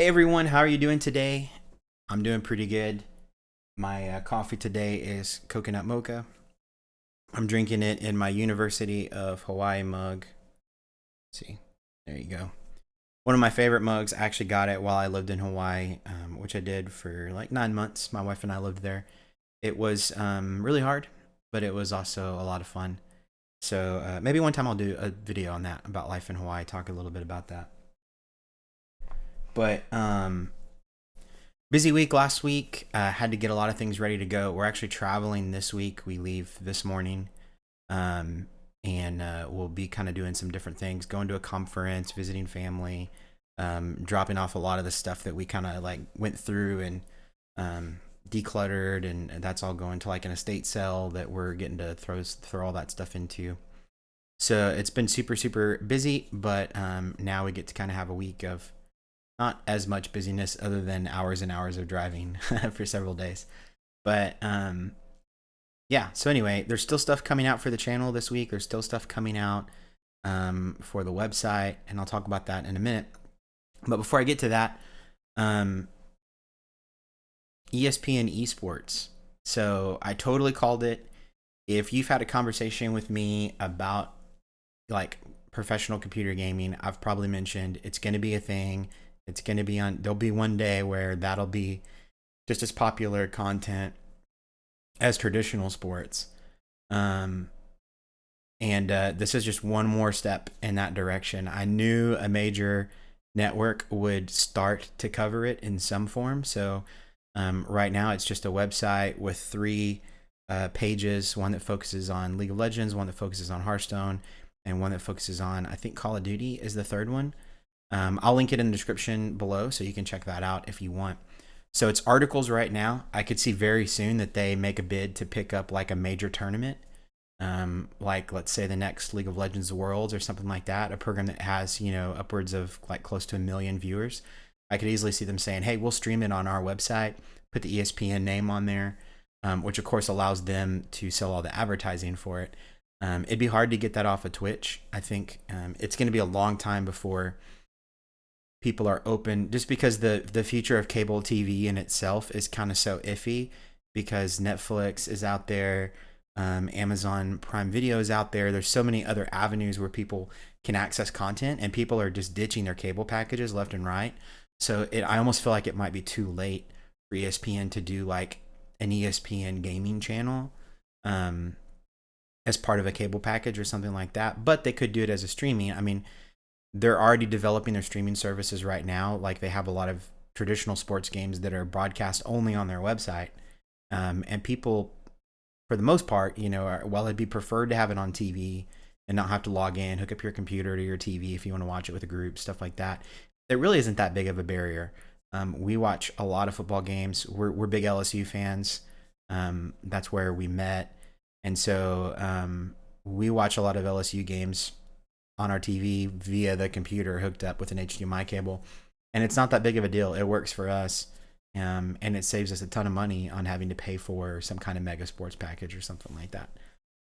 Hey everyone, how are you doing today? I'm doing pretty good. My coffee today is coconut mocha. I'm drinking it in my University of Hawaii mug. Let's see, there you go. One of my favorite mugs. I actually got it while I lived in Hawaii, which I did for like 9 months. My wife and I lived there. It was really hard, but it was also a lot of fun. So maybe one time I'll do a video on that about life in Hawaii, talk a little bit about that. But busy week last week. Had to get a lot of things ready to go. We're actually traveling this week. We leave this morning, and we'll be kind of doing some different things. Going to a conference, visiting family, dropping off a lot of the stuff that we kind of like went through and decluttered, and that's all going to like an estate sale that we're getting to throw all that stuff into. So it's been super busy, but now we get to kind of have a week of not as much busyness other than hours and hours of driving for several days. But yeah, so anyway, there's still stuff coming out for the channel this week. There's still stuff coming out for the website, and I'll talk about that in a minute. But before I get to that, ESPN Esports. So I totally called it. If you've had a conversation with me about like professional computer gaming, I've probably mentioned it's going to be a thing. It's going to be on, there'll be one day where that'll be just as popular content as traditional sports. And this is just one more step in that direction. I knew a major network would start to cover it in some form. So right now it's just a website with three pages, one that focuses on League of Legends, one that focuses on Hearthstone, and one that focuses on, I think Call of Duty is the third one. I'll link it in the description below so you can check that out if you want. So it's articles right now. I could see very soon that they make a bid to pick up like a major tournament, like let's say the next League of Legends Worlds or something like that, a program that has, upwards of like close to 1 million viewers. I could easily see them saying, hey, we'll stream it on our website, put the ESPN name on there, which of course allows them to sell all the advertising for it. It'd be hard to get that off of Twitch. I think it's going to be a long time before people are open, just because the future of cable TV in itself is kind of so iffy, because Netflix is out there, Amazon Prime Video is out there. There's so many other avenues where people can access content, and people are just ditching their cable packages left and right. So I almost feel like it might be too late for ESPN to do like an ESPN gaming channel as part of a cable package or something like that. But they could do it as a streaming. I mean, they're already developing their streaming services right now. Like they have a lot of traditional sports games that are broadcast only on their website. And people, for the most part, while it'd be preferred to have it on TV and not have to log in, hook up your computer to your TV if you want to watch it with a group, stuff like that, it really isn't that big of a barrier. We watch a lot of football games. We're big LSU fans. That's where we met. And so we watch a lot of LSU games on our TV via the computer hooked up with an HDMI cable. And it's not that big of a deal. It works for us. And it saves us a ton of money on having to pay for some kind of mega sports package or something like that.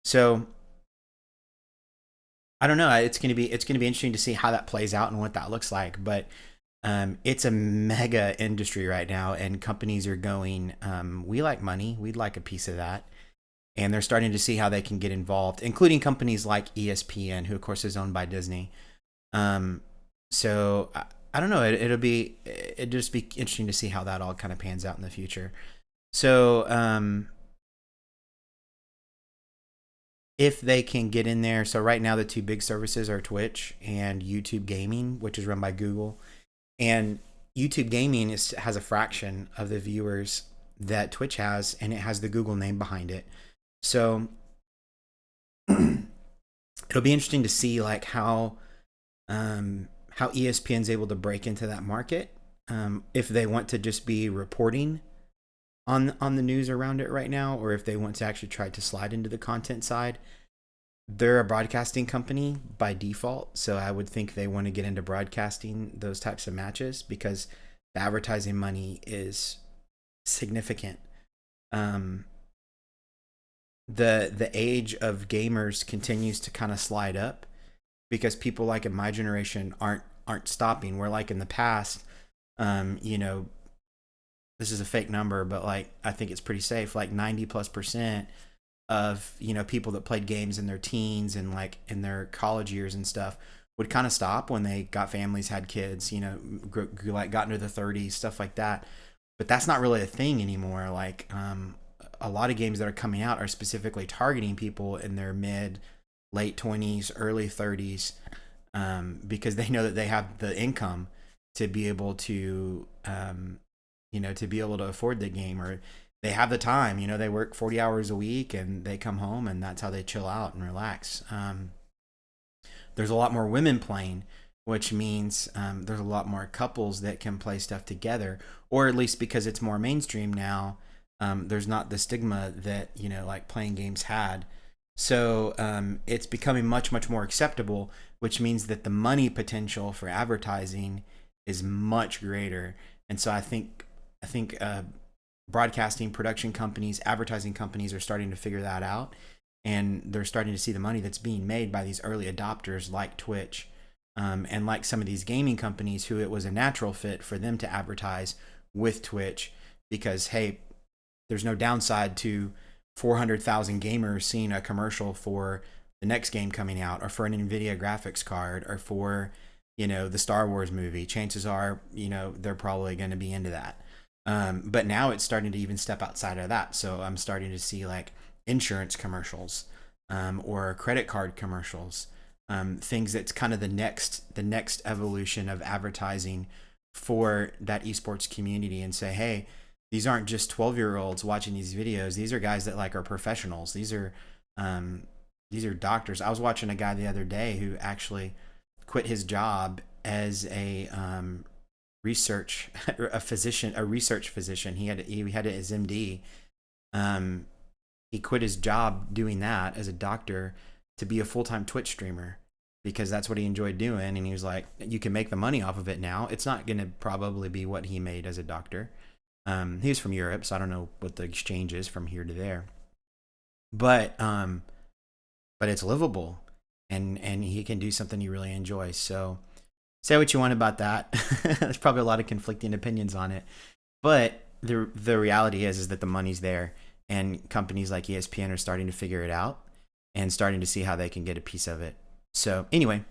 So I don't know. It's going to be interesting to see how that plays out and what that looks like. But it's a mega industry right now, and companies are going, we like money. We'd like a piece of that. And they're starting to see how they can get involved, including companies like ESPN, who of course is owned by Disney. So I don't know. It'd just be interesting to see how that all kind of pans out in the future. So if they can get in there, so right now the two big services are Twitch and YouTube Gaming, which is run by Google. And YouTube Gaming has a fraction of the viewers that Twitch has, and it has the Google name behind it. So it'll be interesting to see like how ESPN's able to break into that market, if they want to just be reporting on the news around it right now, or if they want to actually try to slide into the content side. They're a broadcasting company by default, so I would think they want to get into broadcasting those types of matches because the advertising money is significant. The age of gamers continues to kind of slide up because people like in my generation aren't stopping. Where like in the past, You know, this is a fake number, but like I think it's pretty safe. Like 90+% of people that played games in their teens and like in their college years and stuff would kind of stop when they got families, had kids, like got into the 30s, stuff like that. But that's not really a thing anymore. Like a lot of games that are coming out are specifically targeting people in their mid, late 20s, early 30s, because they know that they have the income to be able to to be able to afford the game, or they have the time. They work 40 hours a week and they come home and that's how they chill out and relax. There's a lot more women playing, which means there's a lot more couples that can play stuff together, or at least because it's more mainstream now. There's not the stigma that like playing games had. So it's becoming much, much more acceptable, which means that the money potential for advertising is much greater. And so I think broadcasting production companies, advertising companies are starting to figure that out, and they're starting to see the money that's being made by these early adopters like Twitch, and like some of these gaming companies who it was a natural fit for them to advertise with Twitch, because hey, there's no downside to 400,000 gamers seeing a commercial for the next game coming out, or for an NVIDIA graphics card, or for the Star Wars movie. Chances are they're probably going to be into that. But now it's starting to even step outside of that. So I'm starting to see like insurance commercials, or credit card commercials, things that's kind of the next evolution of advertising for that esports community, and say, hey, these aren't just 12-year-olds watching these videos. These are guys that like are professionals. These are doctors. I was watching a guy the other day who actually quit his job as a research physician. He had his MD. He quit his job doing that as a doctor to be a full-time Twitch streamer, because that's what he enjoyed doing. And he was like, you can make the money off of it now. It's not going to probably be what he made as a doctor. He was from Europe, so I don't know what the exchange is from here to there. But it's livable, and he can do something he really enjoys. So say what you want about that. There's probably a lot of conflicting opinions on it, but the reality is that the money's there, and companies like ESPN are starting to figure it out and starting to see how they can get a piece of it. So anyway,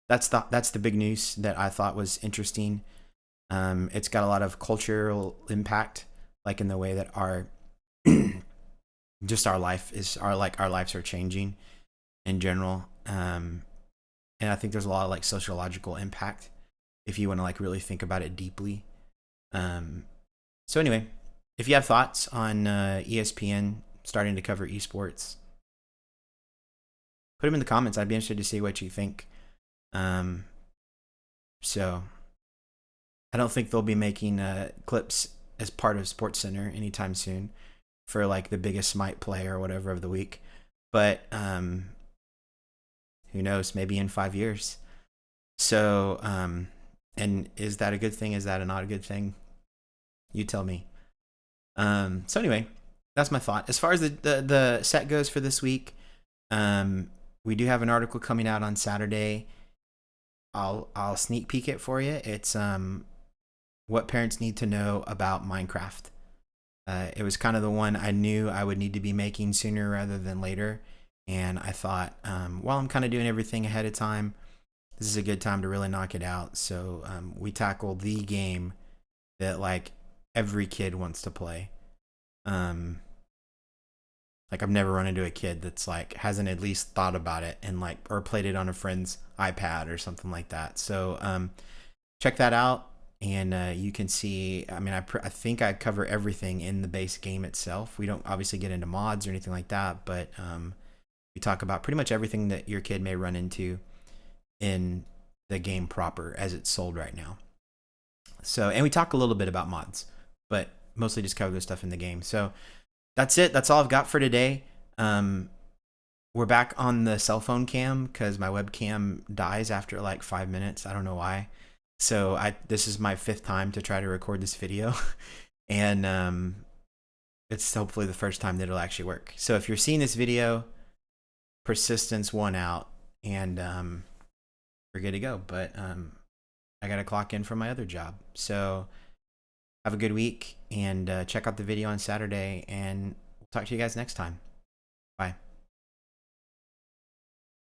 that's the big news that I thought was interesting. It's got a lot of cultural impact, like in the way that our our lives are changing in general. And I think there's a lot of like sociological impact if you want to like really think about it deeply. So anyway, if you have thoughts on ESPN starting to cover esports, put them in the comments. I'd be interested to see what you think. So I don't think they'll be making clips as part of SportsCenter anytime soon for like the biggest Smite play or whatever of the week. But who knows? Maybe in 5 years. So, and is that a good thing? Is that not a good thing? You tell me. So anyway, that's my thought. As far as the set goes for this week, we do have an article coming out on Saturday. I'll sneak peek it for you. It's what parents need to know about Minecraft. It was kind of the one I knew I would need to be making sooner rather than later. And I thought, while I'm kind of doing everything ahead of time, this is a good time to really knock it out. So we tackle the game that like every kid wants to play. Like I've never run into a kid that's like hasn't at least thought about it and like or played it on a friend's iPad or something like that. So check that out, and you can see. I mean, I think I cover everything in the base game itself. We don't obviously get into mods or anything like that, but we talk about pretty much everything that your kid may run into in the game proper as it's sold right now. So, and we talk a little bit about mods, but mostly just cover the stuff in the game. So that's it. That's all I've got for today. We're back on the cell phone cam because my webcam dies after like 5 minutes. I don't know why. So this is my 5th time to try to record this video, and it's hopefully the first time that it'll actually work. So if you're seeing this video, persistence won out, and we're good to go. But I got to clock in for my other job. So have a good week, and check out the video on Saturday, and we'll talk to you guys next time. Bye.